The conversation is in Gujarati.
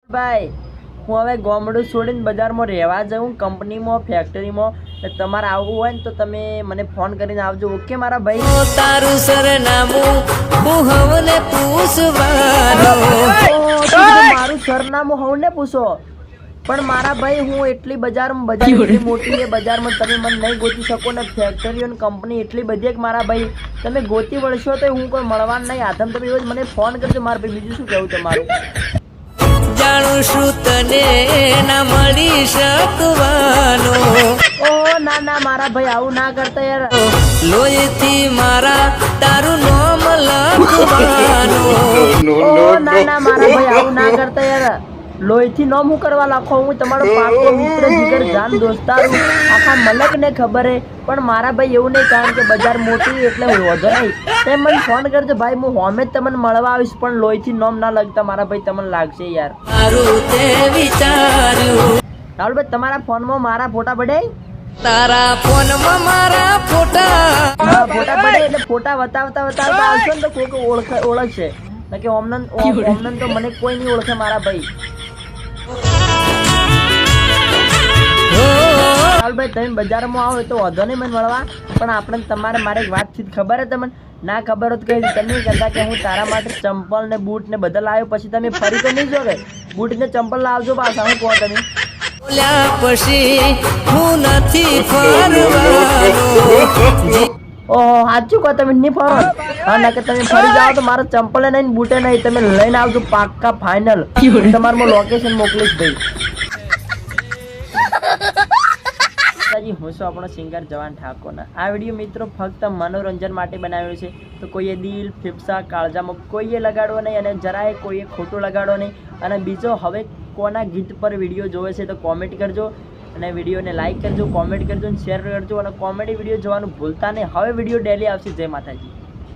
ભાઈ હું હવે ગામડું છોડીને બજારમાં રહેવા જાઉં કંપનીમાં ફેક્ટરીમાં તમારે આવવું હોય ને તો તમે મને ફોન કરીને આવજો ઓકે મારા ભાઈ તારું સરનામું હું હવને પૂછવાનું મારું સરનામું હવને પૂછો પણ મારા ભાઈ હું એટલી બજાર એટલી મોટી છે બજારમાં તમે મને નહીં ગોતી શકો ને ફેક્ટરીઓ ને કંપની એટલી બધી કે મારા ભાઈ તમે ગોતી વળશો તો હું કોઈ મળવાનું નહીં આથમ તમે એવું મને ફોન કરજો મારા ભાઈ બીજું શું કહેવું તમારું જાણું છું તને ના મળી શકવાનું ઓહો ના ના મારા ભાઈ આવું ના કરતા યાર લોહીથી મારા તારું નામ લખવાનું ઓહો ના ના મારા ભાઈ આવું ના કરતા યાર લોહીથી નોમ હું કરવા લાખો હું તમારો પાકો મિત્ર જીગર જાન દોસ્તાર આખા મલકને ખબર હે પણ મારા ભાઈ એવું નહીં કારણ કે બજાર મોટી એટલે વધો નહીં તે મને ફોન કરજો ભાઈ હું હોમે જ તમને મળવા આવીશ પણ લોહીથી નોમ ના લગતા મારા ભાઈ તમને લાગશે યાર તારું તે વિચાર્યું રાહુલભાઈ તમારા ફોનમાં મારા ફોટા પડે તારા ફોનમાં મારા ફોટા ફોટા પડે એટલે ફોટા બતાવતા આવશો ને તો કોઈ ઓળખશે કે ઓમનન તો મને કોઈ નહીં ઓળખે મારા ભાઈ ભાઈ તમે બજારમાં આવો તો વધો નહીં મને મળવા પણ આપણે તમારે મારે એક વાતચીત ખબર હે તમને ના ખબર હોત કઈ તમે કહેતા કે હું તારા માટે ચંપલ ને બૂટ ને બધા લાવ્યો પછી તમે ફરી તો નહીં જો કે બૂટ ને ચંપલ લાવજો પાછા હું કહો તમે બોલ્યા પછી હું નથી ફરવાનું ઓહો સાચું કહો તમે નહીં ફરો હા ના કે તમે ફરી જાઓ તો મારા ચંપલે નહીં બૂટે નહીં તમે લઈને આવજો પાક્કા ફાઇનલ તમારું લોકેશન મોકલીશ ભાઈ હું છું આપણો સિંગર જવાન ઠાકોરના આ વિડીયો મિત્રો ફક્ત મનોરંજન માટે બનાવ્યો છે તો કોઈએ દિલ ફેફસા કાળજામાં કોઈએ લગાડવો નહીં અને જરાય કોઈએ ખોટું લગાડવો નહીં અને બીજો હવે કોના ગીત પર વિડીયો જોવે છે તો કોમેન્ટ કરજો અને વિડીયોને લાઈક કરજો કોમેન્ટ કરજો અને શેર કરજો અને કોમેડી વિડીયો જોવાનું ભૂલતા નહીં હવે વિડીયો ડેલી આવશે જય માતાજી